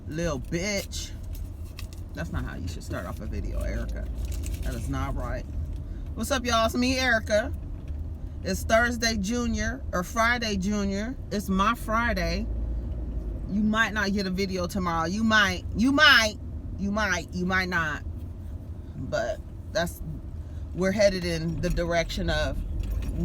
Little bitch. That's not how you should start off a video, Erica. That is not right. What's up, y'all? It's me, Erica. It's Thursday Junior, or Friday Junior. It's my Friday. You might not get a video tomorrow. You might not. But we're headed in the direction of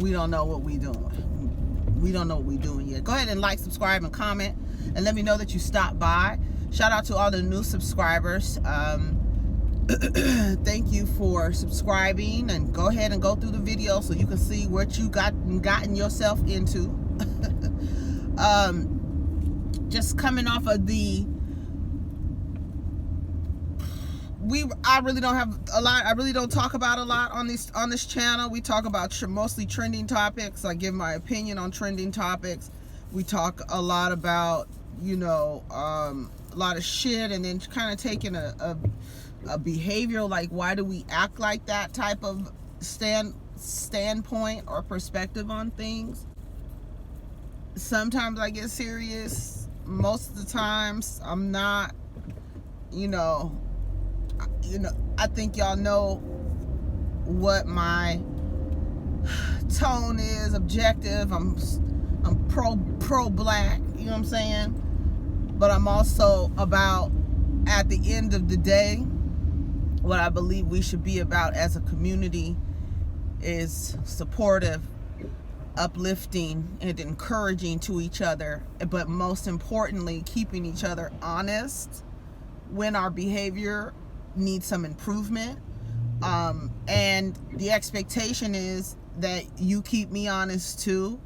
we don't know what we're doing. We don't know what we're doing yet. Go ahead and like, subscribe, and comment, and let me know that you stopped by. Shout out to all the new subscribers. Thank you for subscribing, and go ahead and go through the video so you can see what you gotten yourself into. Just coming off of I really don't have a lot. I really don't talk about a lot on this channel. We talk about mostly trending topics. I give my opinion on trending topics. We talk a lot about, a lot of shit, and then kind of taking a behavior, like why do we act like that type of standpoint or perspective on things. Sometimes I get serious. Most of the times I'm not. I think y'all know what my tone is. Objective. I'm pro black. You know what I'm saying? But I'm also about, at the end of the day, what I believe we should be about as a community is supportive, uplifting, and encouraging to each other, but most importantly, keeping each other honest when our behavior needs some improvement. And the expectation is that you keep me honest too.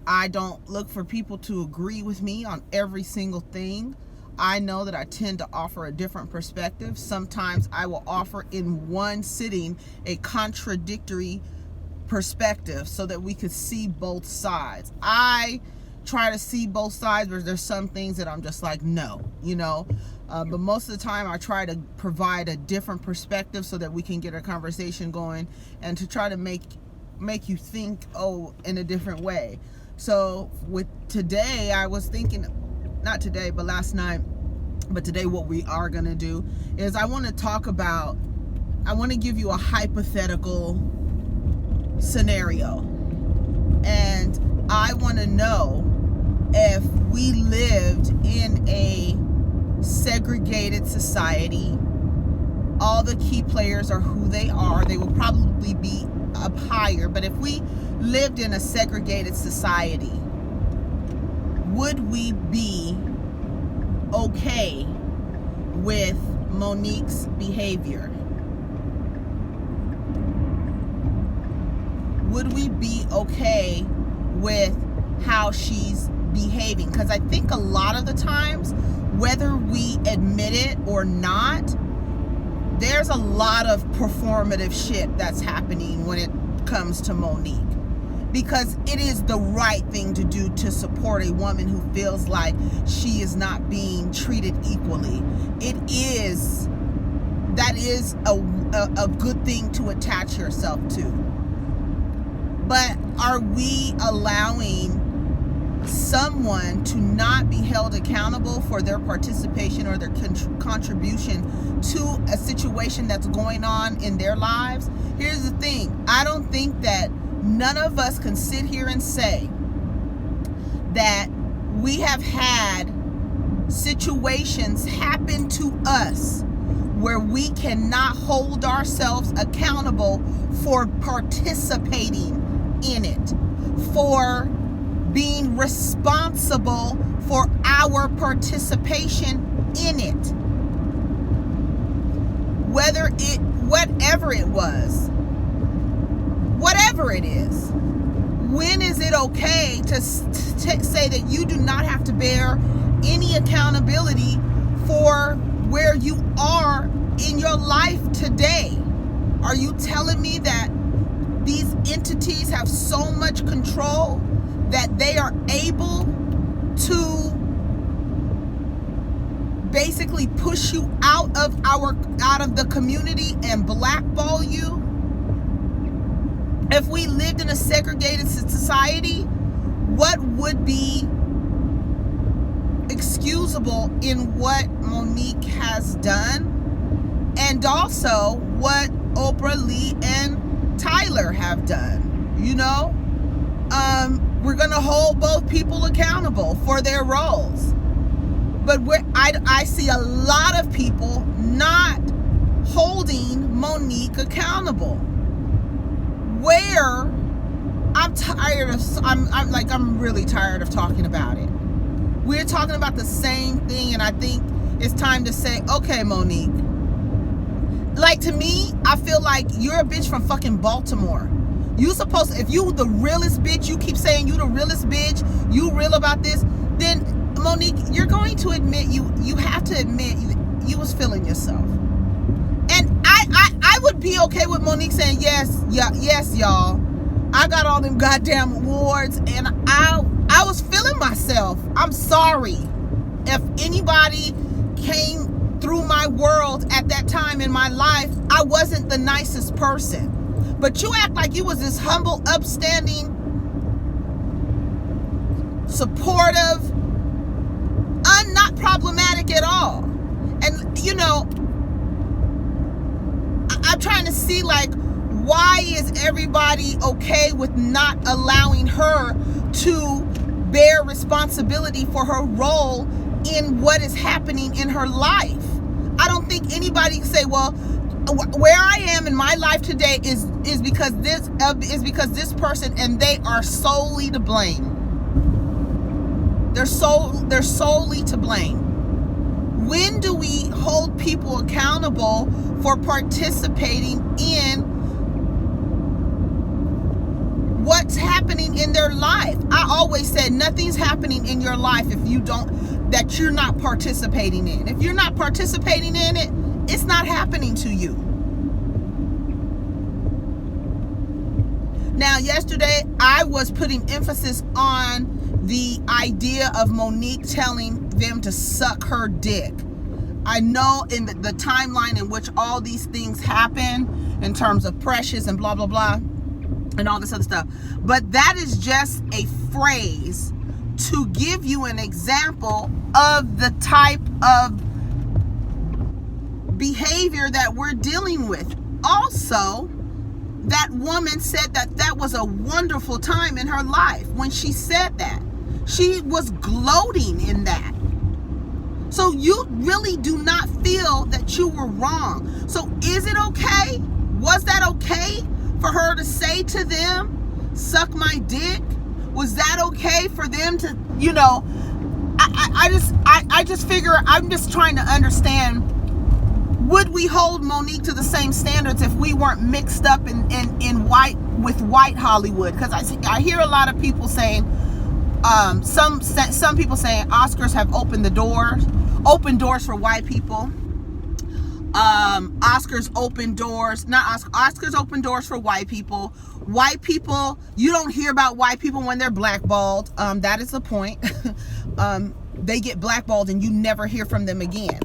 I don't look for people to agree with me on every single thing. I know that I tend to offer a different perspective. Sometimes I will offer in one sitting a contradictory perspective so that we could see both sides. I try to see both sides, but there's some things that I'm just like, no, but most of the time I try to provide a different perspective so that we can get a conversation going and to try to make you think, in a different way. So with today, I was thinking, not today, but last night, but today what we are going to do is I want to give you a hypothetical scenario. And I want to know, if we lived in a segregated society, all the key players are who they are. They will probably be up higher. But if we lived in a segregated society, would we be okay with Monique's behavior? Would we be okay with how she's behaving? Because I think a lot of the times, whether we admit it or not, there's a lot of performative shit that's happening when it comes to Monique. Because it is the right thing to do to support a woman who feels like she is not being treated equally. That is a good thing to attach yourself to. But are we allowing someone to not be held accountable for their participation or their contribution to a situation that's going on in their lives? Here's the thing. I don't think that none of us can sit here and say that we have had situations happen to us where we cannot hold ourselves accountable for participating in it, for being responsible for our participation in it. Whatever it is, when is it okay to say that you do not have to bear any accountability for where you are in your life today? Are you telling me that these entities have so much control that they are able to basically push you out of the community and blackball you? If we lived in a segregated society, what would be excusable excusable in what Monique has done, and also what Oprah, Lee, and Tyler have done. You know, we're gonna hold both people accountable for their roles, but I see a lot of people not holding Monique accountable. Where I'm really tired of talking about it. We're talking about the same thing, and I think it's time to say, okay, Monique. Like, to me, I feel like you're a bitch from fucking Baltimore. You supposed to, if you the realest bitch, you keep saying you the realest bitch, you real about this, then Monique, you're going to admit, you have to admit you was feeling yourself. And I would be okay with Monique saying, yes, y'all, I got all them goddamn awards, and I was feeling myself. I'm sorry if anybody came through my world at that time in my life. I wasn't the nicest person. But you act like you was this humble, upstanding, supportive, not problematic at all. And, you know, I'm trying to see, like, why is everybody okay with not allowing her to bear responsibility for her role in what is happening in her life? I don't think anybody can say, well, where I am in my life today is because this person, and they are solely to blame. They're solely to blame. When do we hold people accountable for participating in what's happening in their life? I always said nothing's happening in your life that you're not participating in. If you're not participating in it, it's not happening to you. Now, yesterday, I was putting emphasis on the idea of Monique telling them to suck her dick. I know in the timeline in which all these things happen, in terms of Precious and blah, blah, blah, and all this other stuff. But that is just a phrase to give you an example of the type of behavior that we're dealing with. Also, that woman said that was a wonderful time in her life. When she said that, she was gloating in that. So you really do not feel that you were wrong. So is it okay? Was that okay for her to say to them, suck my dick? Was that okay for them to, you know, I just figure, I'm just trying to understand, would we hold Monique to the same standards if we weren't mixed up in white Hollywood? Because I hear a lot of people saying, some people saying Oscars have opened doors for white people. Oscars open doors, Oscars open doors for white people. White people, you don't hear about white people when they're blackballed. That is the point. They get blackballed and you never hear from them again.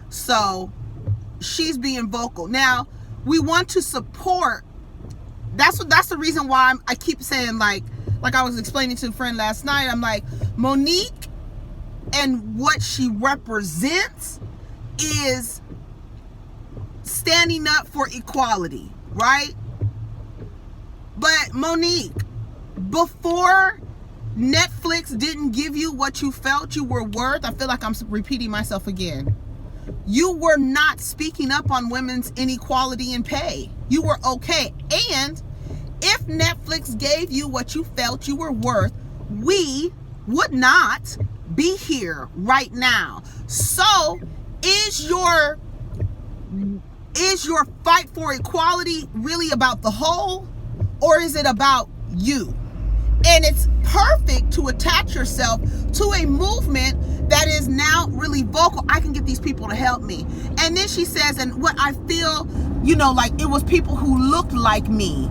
So she's being vocal. Now, we want to support. That's the reason why I keep saying, like I was explaining to a friend last night, I'm like, Monique and what she represents is standing up for equality, right? But Monique, before Netflix didn't give you what you felt you were worth, I feel like I'm repeating myself again. You were not speaking up on women's inequality in pay. You were okay. And if Netflix gave you what you felt you were worth, we would not be here right now. So is your fight for equality really about the whole, or is it about you? And it's perfect to attach yourself to a movement that is now really vocal. I can get these people to help me. And then she says, and what I feel, you know, like it was people who looked like me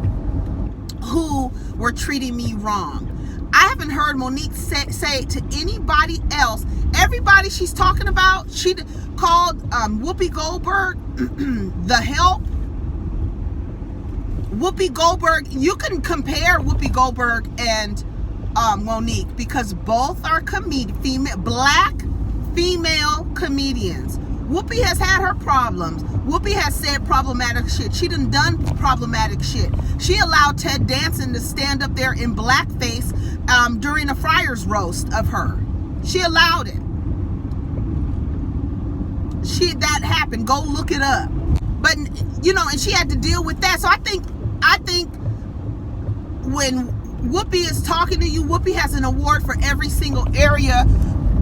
who were treating me wrong. I haven't heard Monique say to anybody else. Everybody she's talking about, she called Whoopi Goldberg the help. Whoopi Goldberg, you can compare Whoopi Goldberg and Monique because both are black female comedians. Whoopi has had her problems. Whoopi has said problematic shit. She done problematic shit. She allowed Ted Danson to stand up there in blackface during a Friars roast of her. She allowed it. That happened. Go look it up. But you know, and she had to deal with that. So I think when Whoopi is talking to you, Whoopi has an award for every single area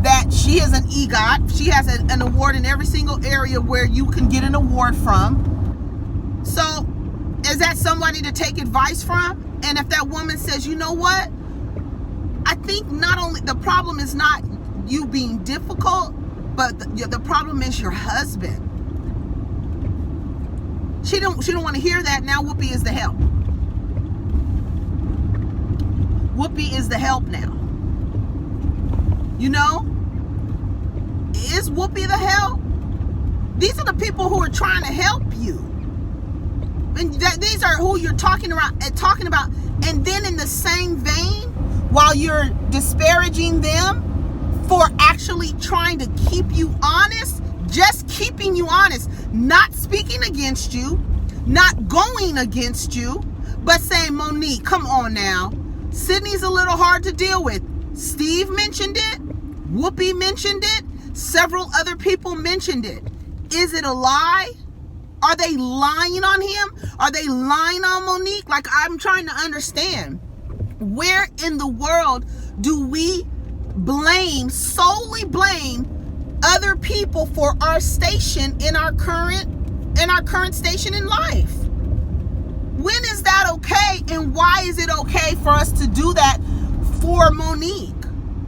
that she is an EGOT. She has an award in every single area where you can get an award from. So is that somebody to take advice from? And if that woman says, you know what, I think not only the problem is not you being difficult, but the problem is your husband. She don't want to hear that. Now Whoopi is the help. Whoopi is the help now. You know? Is Whoopi the help? These are the people who are trying to help you. And these are who you're talking about. And then in the same vein, while you're disparaging them for actually trying to keep you honest, just keeping you honest, not speaking against you, not going against you, but saying, Monique, come on now. Sydney's a little hard to deal with. Steve mentioned it. Whoopi mentioned it. Several other people mentioned it. Is it a lie? Are they lying on him? Are they lying on Monique? Like, I'm trying to understand. Where in the world do we solely blame other people for our station in our current station in life? When is that okay, and why is it okay for us to do that for Monique?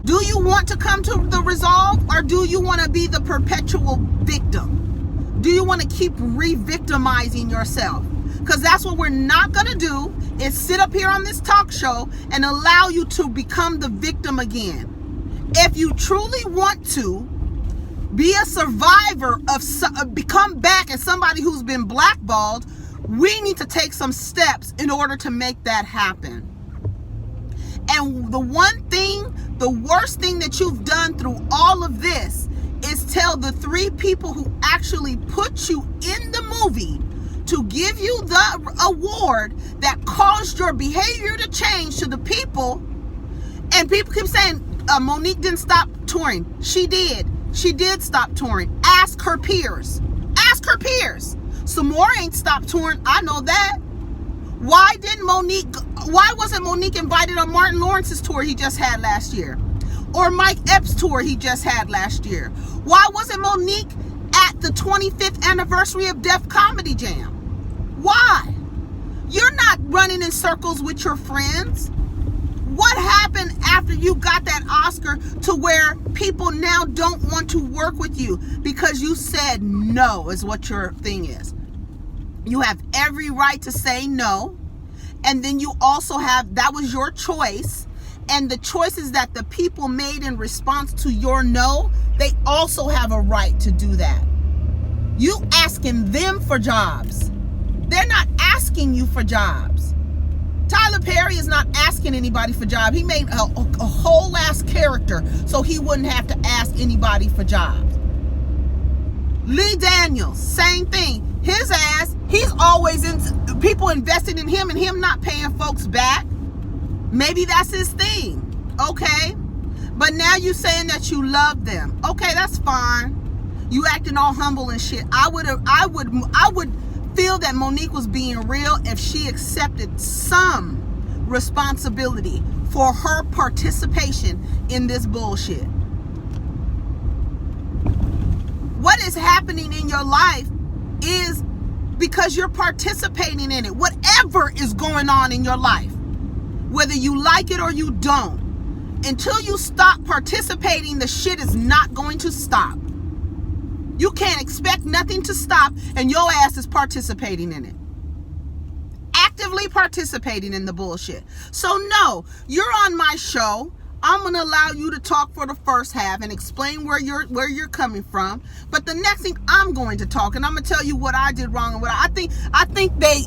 Do you want to come to the resolve, or do you want to be the perpetual victim? Do you want to keep re-victimizing yourself? Because that's what we're not going to do, is sit up here on this talk show and allow you to become the victim again. If you truly want to be a survivor become back as somebody who's been blackballed, we need to take some steps in order to make that happen. And the worst thing that you've done through all of this is tell the 3 people who actually put you in the movie to give you the award that caused your behavior to change to the people. And people keep saying, Monique didn't stop touring. She did. She did stop touring. Ask her peers. Ask her peers. Samora ain't stopped touring. I know that. Why wasn't Monique invited on Martin Lawrence's tour he just had last year? Or Mike Epps' tour he just had last year? Why wasn't Monique at the 25th anniversary of Def Comedy Jam? Why? You're not running in circles with your friends. What happened after you got that Oscar to where people now don't want to work with you because you said no, is what your thing is? You have every right to say no. And then you also that was your choice. And the choices that the people made in response to your no, they also have a right to do that. You asking them for jobs. They're not asking you for jobs. Tyler Perry is not asking anybody for jobs. He made a whole ass character so he wouldn't have to ask anybody for jobs. Lee Daniels, same thing. His ass, he's always in people invested in him and him not paying folks back. Maybe that's his thing. Okay. But now you saying that you love them. Okay, that's fine. You acting all humble and shit. I would feel that Monique was being real if she accepted some responsibility for her participation in this bullshit. What is happening in your life is because you're participating in it. Whatever is going on in your life, whether you like it or you don't, until you stop participating, the shit is not going to stop. You can't expect nothing to stop, and your ass is participating in it. Actively participating in the bullshit. So no, you're on my show. I'm going to allow you to talk for the first half and explain where you're coming from. But the next thing, I'm going to talk, and I'm going to tell you what I did wrong and what I think they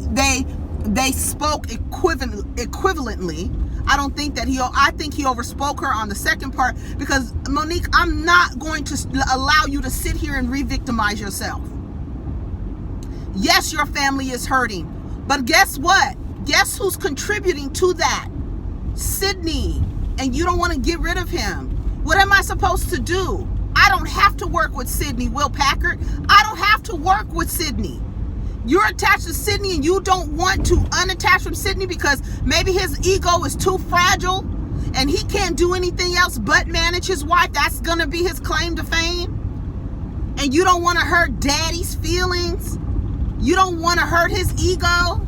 spoke equivalently. I don't think that I think he overspoke her on the second part, because Monique, I'm not going to allow you to sit here and re-victimize yourself. Yes, your family is hurting, but guess what? Guess who's contributing to that? Sydney. And you don't want to get rid of him. What am I supposed to do? I don't have to work with Sydney, Will Packard. I don't have to work with Sydney. You're attached to Sydney and you don't want to unattach from Sydney because maybe his ego is too fragile and he can't do anything else but manage his wife. That's going to be his claim to fame. And you don't want to hurt daddy's feelings. You don't want to hurt his ego.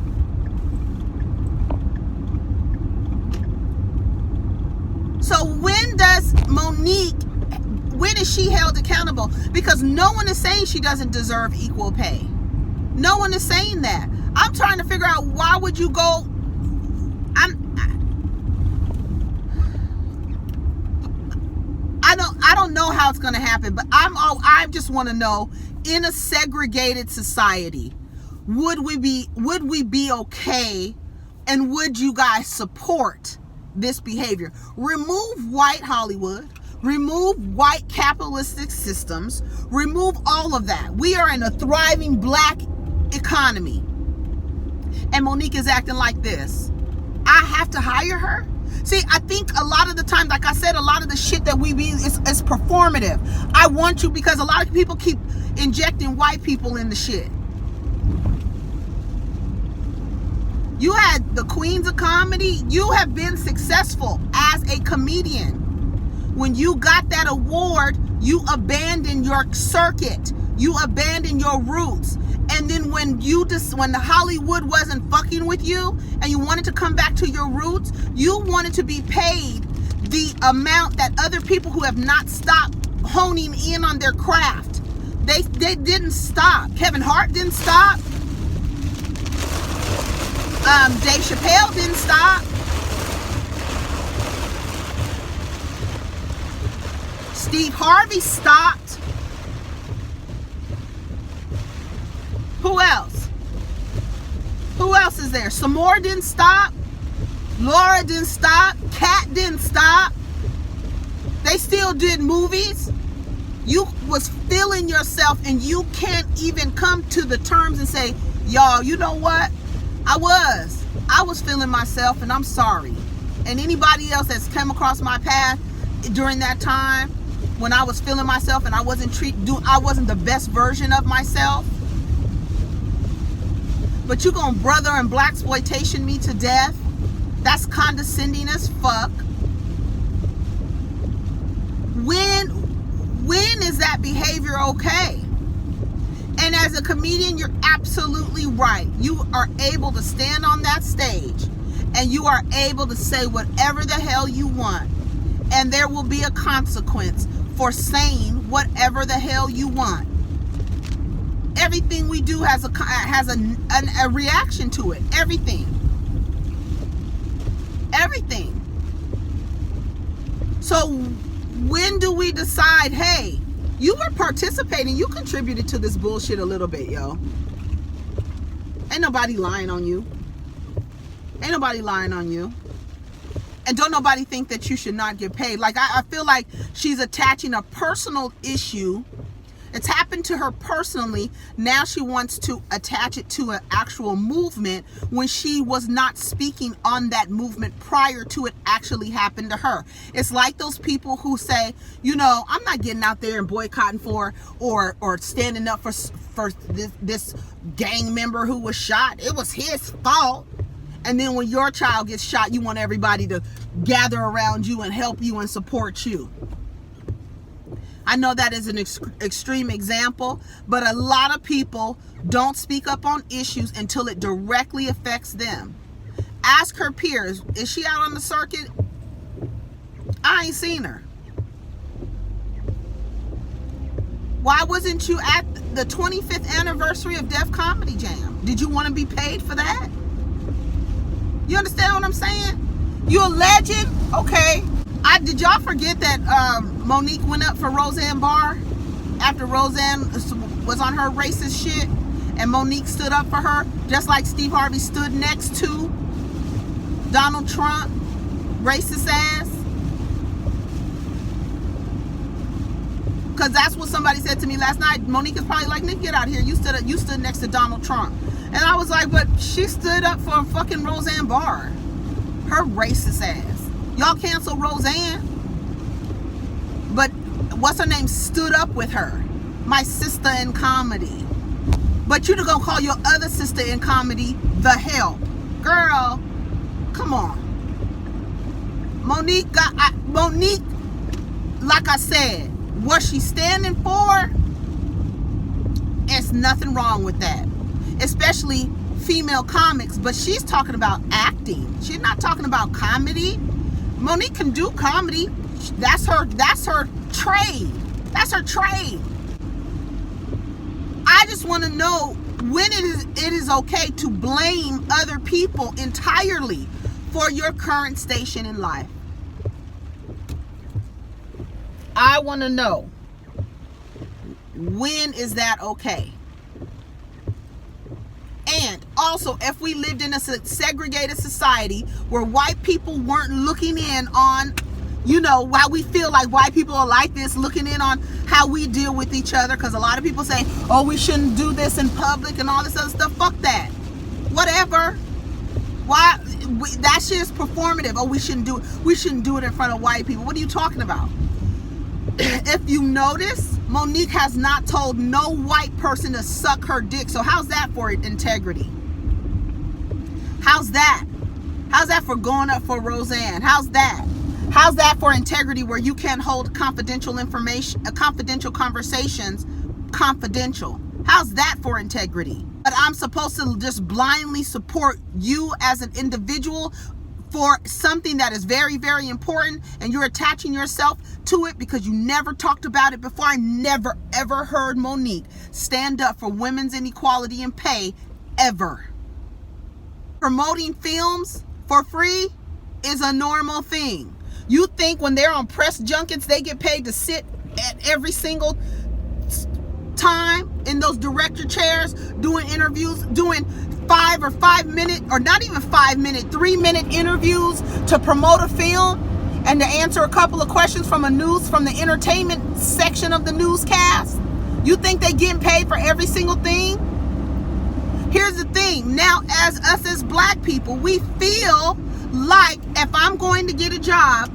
So when is she held accountable? Because no one is saying she doesn't deserve equal pay. No one is saying that. I'm trying to figure out, why would you go? I don't know how it's going to happen, but I just want to know, in a segregated society, would we be okay, and would you guys support this behavior? Remove white Hollywood, remove white capitalistic systems, remove all of that. We are in a thriving black economy, and Monique is acting like this. I have to hire her? See, I think a lot of the time, like I said, a lot of the shit that we be is performative. I want you because a lot of people keep injecting white people in the shit. You had the Queens of Comedy. You have been successful as a comedian. When you got that award, you abandoned your circuit. You abandoned your roots. And then when the Hollywood wasn't fucking with you and you wanted to come back to your roots, you wanted to be paid the amount that other people who have not stopped honing in on their craft. They didn't stop. Kevin Hart didn't stop. Dave Chappelle didn't stop. Steve Harvey stopped. Who else? Who else is there? Samore didn't stop. Laura didn't stop. Kat didn't stop. They still did movies. You was feeling yourself, and you can't even come to the terms and say, y'all, you know what? I was feeling myself, and I'm sorry. And anybody else that's come across my path during that time when I was feeling myself and I wasn't the best version of myself. But you gonna brother and blaxploitation me to death? That's condescending as fuck. When is that behavior okay? And as a comedian, you're absolutely right. You are able to stand on that stage and you are able to say whatever the hell you want. And there will be a consequence for saying whatever the hell you want. Everything we do has a reaction to it. Everything. So when do we decide, hey, you were participating, you contributed to this bullshit a little bit, yo. Ain't nobody lying on you. Ain't nobody lying on you. And don't nobody think that you should not get paid. Like, I feel like she's attaching a personal issue. It's happened to her personally. Now she wants to attach it to an actual movement when she was not speaking on that movement prior to it actually happened to her. It's like those people who say, you know, I'm not getting out there and boycotting for or standing up for this gang member who was shot. It was his fault. And then when your child gets shot, you want everybody to gather around you and help you and support you. I know that is an extreme example, but a lot of people don't speak up on issues until it directly affects them. Ask her peers, is she out on the circuit? I ain't seen her. Why wasn't you at the 25th anniversary of Def Comedy Jam? Did you want to be paid for that? You understand what I'm saying? You a legend? Okay. Did y'all forget that Monique went up for Roseanne Barr after Roseanne was on her racist shit, and Monique stood up for her, just like Steve Harvey stood next to Donald Trump Racist ass. Because that's what somebody said to me last night. Monique is probably like, Nick, get out of here. You stood next to Donald Trump. And I was like, but she stood up for fucking Roseanne Barr. Her racist ass. Y'all cancel Roseanne. But what's her name stood up with her. My sister in comedy. But you're gonna call your other sister in comedy the help. Girl, come on. Monique, like I said, what she's standing for, there's nothing wrong with that. Especially female comics, but she's talking about acting. She's not talking about comedy. Monique can do comedy. That's her trade. That's her trade. I just want to know when it is okay to blame other people entirely for your current station in life. I want to know, when is that okay? And also, if we lived in a segregated society where white people weren't looking in on, why we feel like white people are like this, looking in on how we deal with each other, because a lot of people say, oh, we shouldn't do this in public and all this other stuff. Fuck that. Whatever. Why? That shit is performative. Oh, we shouldn't do it in front of white people. What are you talking about? If you notice, Monique has not told no white person to suck her dick. So how's that for integrity? How's that? How's that for going up for Roseanne? How's that? How's that for integrity, where you can't hold confidential information, confidential conversations confidential? How's that for integrity? But I'm supposed to just blindly support you as an individual for something that is very, very important, and you're attaching yourself to it because you never talked about it before. I never, ever heard Monique stand up for women's inequality in pay, ever. Promoting films for free is a normal thing. You think when they're on press junkets, they get paid to sit at every single time in those director chairs doing interviews, doing 5 minute, or not even 5 minute, 3 minute interviews to promote a film and to answer a couple of questions from the entertainment section of the newscast? You think they getting paid for every single thing? Here's the thing. Now, as black people, we feel like if I'm going to get a job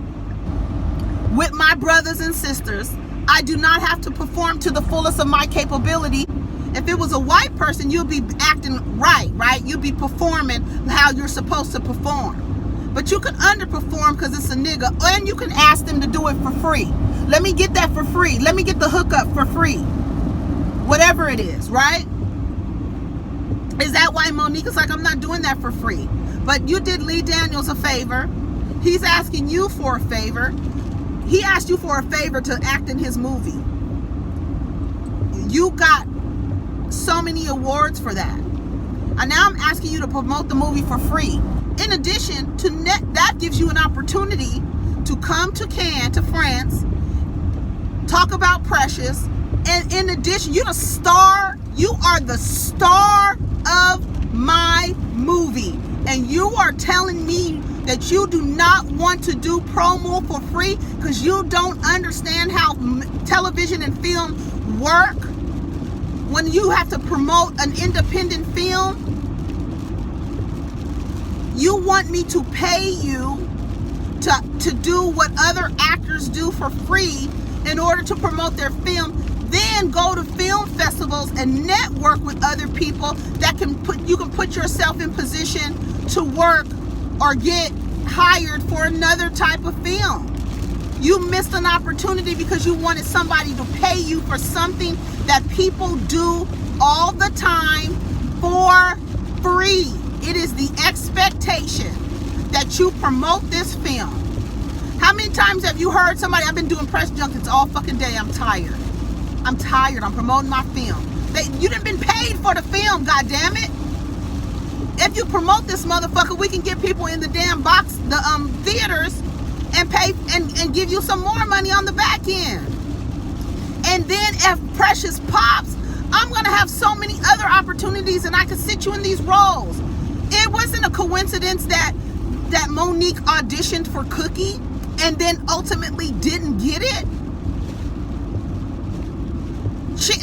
with my brothers and sisters, I do not have to perform to the fullest of my capability. If it was a white person, you'll be acting right? You'll be performing how you're supposed to perform. But you can underperform because it's a nigga, and you can ask them to do it for free. Let me get that for free. Let me get the hookup for free. Whatever it is, right? Is that why Monique is like, I'm not doing that for free? But you did Lee Daniels a favor. He's asking you for a favor. He asked you for a favor to act in his movie. You got so many awards for that. And now I'm asking you to promote the movie for free. In addition to that gives you an opportunity to come to Cannes, to France, talk about Precious. And in addition, you're the star. You are the star of my movie. And you are telling me that you do not want to do promo for free because you don't understand how television and film work? When you have to promote an independent film, you want me to pay you to do what other actors do for free in order to promote their film, then go to film festivals and network with other people that you can put yourself in position to work or get hired for another type of film. You missed an opportunity because you wanted somebody to pay you for something that people do all the time for free. It is the expectation that you promote this film. How many times have you heard somebody, I've been doing press junkets all fucking day, I'm tired. I'm promoting my film. You done been paid for the film, goddammit. If you promote this motherfucker, we can get people in the damn theaters and pay and give you some more money on the back end. And then if Precious pops, I'm gonna have so many other opportunities and I can sit you in these roles. It wasn't a coincidence that that Monique auditioned for Cookie and then ultimately didn't get it?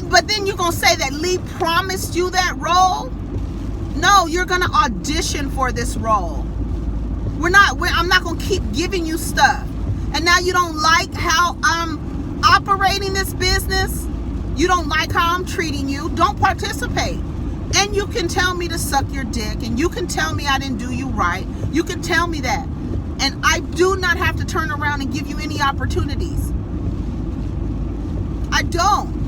But then you're going to say that Lee promised you that role? No, you're going to audition for this role. I'm not going to keep giving you stuff. And now you don't like how I'm operating this business? You don't like how I'm treating you? Don't participate. And you can tell me to suck your dick, and you can tell me I didn't do you right. You can tell me that. And I do not have to turn around and give you any opportunities. I don't.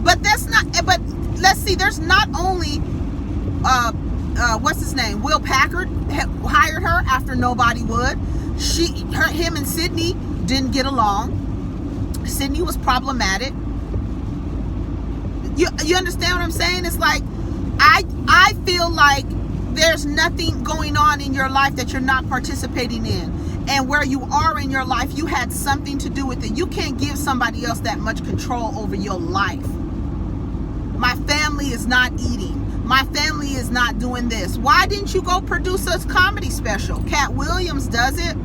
But let's see, there's not only, what's his name? Will Packard hired her after nobody would. Him and Sydney didn't get along. Sydney was problematic. You understand what I'm saying? It's like, I feel like there's nothing going on in your life that you're not participating in. And where you are in your life, you had something to do with it. You can't give somebody else that much control over your life. My family is not eating. My family is not doing this. Why didn't you go produce a comedy special? Cat Williams does it.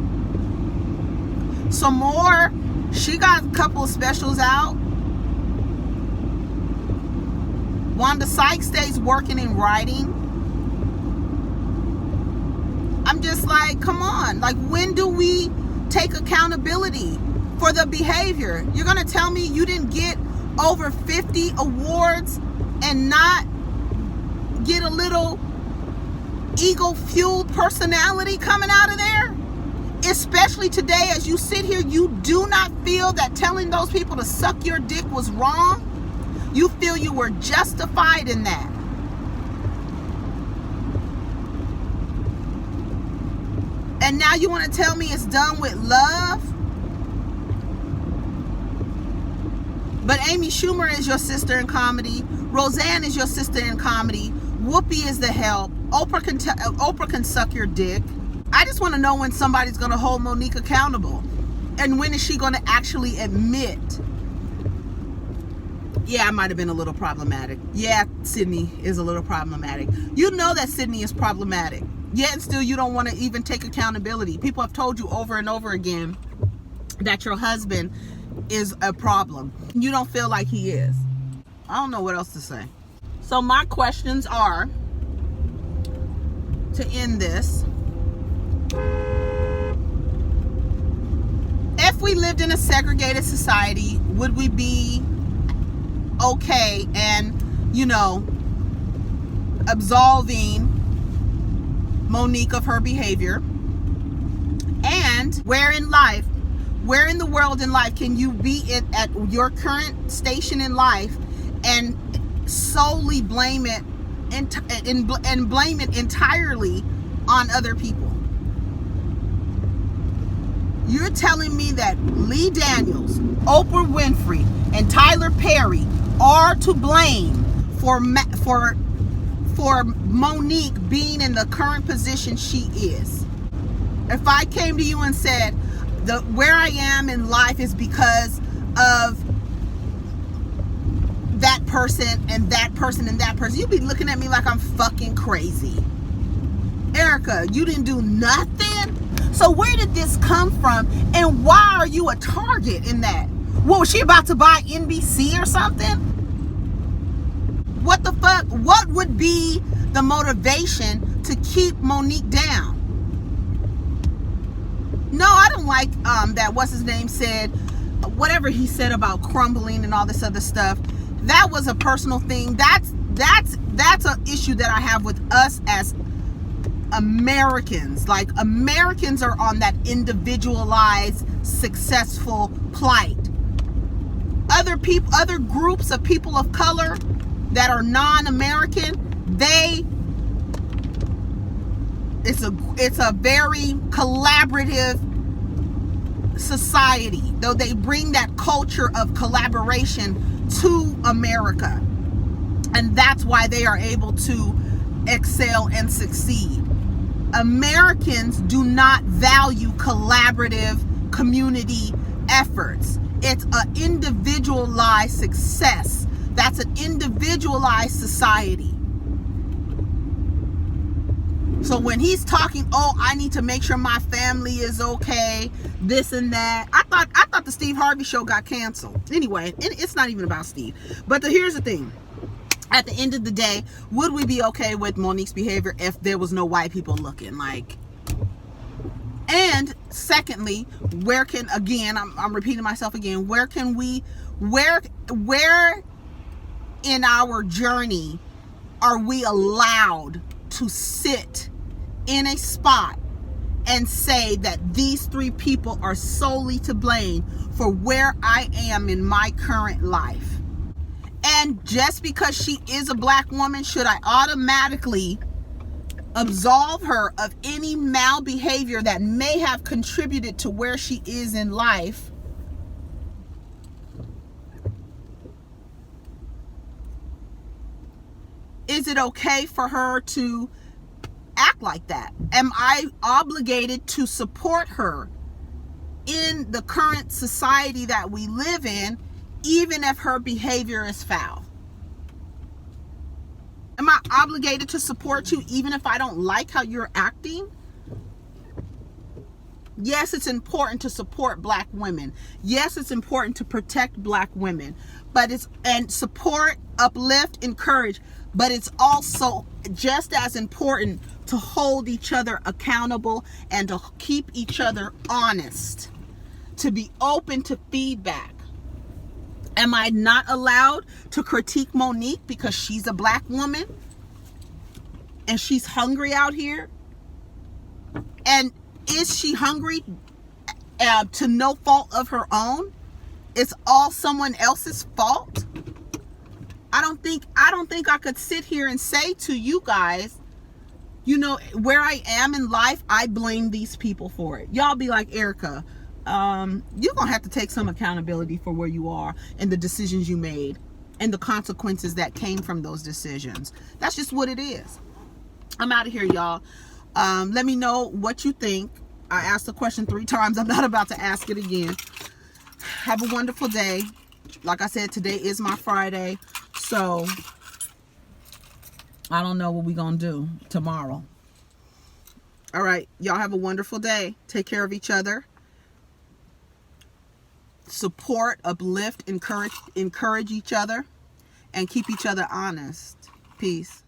Some more. She got a couple of specials out. Wanda Sykes stays working and writing. I'm just like, come on. Like, when do we take accountability for the behavior? You're going to tell me you didn't get over 50 awards and not get a little ego-fueled personality coming out of there? Especially today, as you sit here, you do not feel that telling those people to suck your dick was wrong? You feel you were justified in that. And now you want to tell me it's done with love? But Amy Schumer is your sister in comedy. Roseanne is your sister in comedy. Whoopi is the help. Oprah can suck your dick. I just want to know when somebody's going to hold Monique accountable. And when is she going to actually admit, yeah, I might have been a little problematic. Yeah, Sydney is a little problematic. You know that Sydney is problematic. Yet and still you don't want to even take accountability. People have told you over and over again that your husband is a problem. You don't feel like he is. I don't know what else to say. So my questions are, to end this, if we lived in a segregated society, would we be okay and, absolving Monique of her behavior? And where in the world in life can you be at your current station in life and solely blame it and blame it entirely on other people? You're telling me that Lee Daniels, Oprah Winfrey, and Tyler Perry are to blame for Monique being in the current position she is? If I came to you and said, where I am in life is because of that person and that person and that person, you'd be looking at me like I'm fucking crazy. Erica, you didn't do nothing? So where did this come from? And why are you a target in that? What, was she about to buy NBC or something? What the fuck? What would be the motivation to keep Monique down? No, I don't like that what's his name said, whatever he said about crumbling and all this other stuff. That was a personal thing. That's an issue that I have with us as Americans. Like, Americans are on that individualized, successful plight. Other people, other groups of people of color that are non-American, it's a very collaborative society, though they bring that culture of collaboration to America, and that's why they are able to excel and succeed. Americans do not value collaborative community efforts. It's an individualized success. That's an individualized society. So when he's talking, oh, I need to make sure my family is okay, this and that. I thought the Steve Harvey show got canceled. Anyway, it's not even about Steve. But here's the thing. At the end of the day, would we be okay with Monique's behavior if there was no white people looking? Like, and secondly, where can, again, I'm repeating myself again, where in our journey are we allowed to sit in a spot and say that these three people are solely to blame for where I am in my current life? And just because she is a black woman, should I automatically absolve her of any malbehavior that may have contributed to where she is in life? Is it okay for her to act like that? Am I obligated to support her in the current society that we live in, even if her behavior is foul? Am I obligated to support you even if I don't like how you're acting? Yes, it's important to support black women. Yes, it's important to protect black women. And support, uplift, encourage. But it's also just as important to hold each other accountable and to keep each other honest. To be open to feedback. Am I not allowed to critique Monique because she's a black woman and she's hungry out here? And is she hungry to no fault of her own? It's all someone else's fault? I don't think I could sit here and say to you guys, you know, where I am in life, I blame these people for it. Y'all be like, Erica, you're gonna have to take some accountability for where you are and the decisions you made and the consequences that came from those decisions. That's just what it is. I'm out of here, y'all. Let me know what you think. I asked the question 3 times. I'm not about to ask it again. Have a wonderful day. Like I said, today is my Friday, so I don't know what we're gonna do tomorrow. All right, y'all have a wonderful day. Take care of each other. Support, uplift, encourage each other, and keep each other honest. Peace.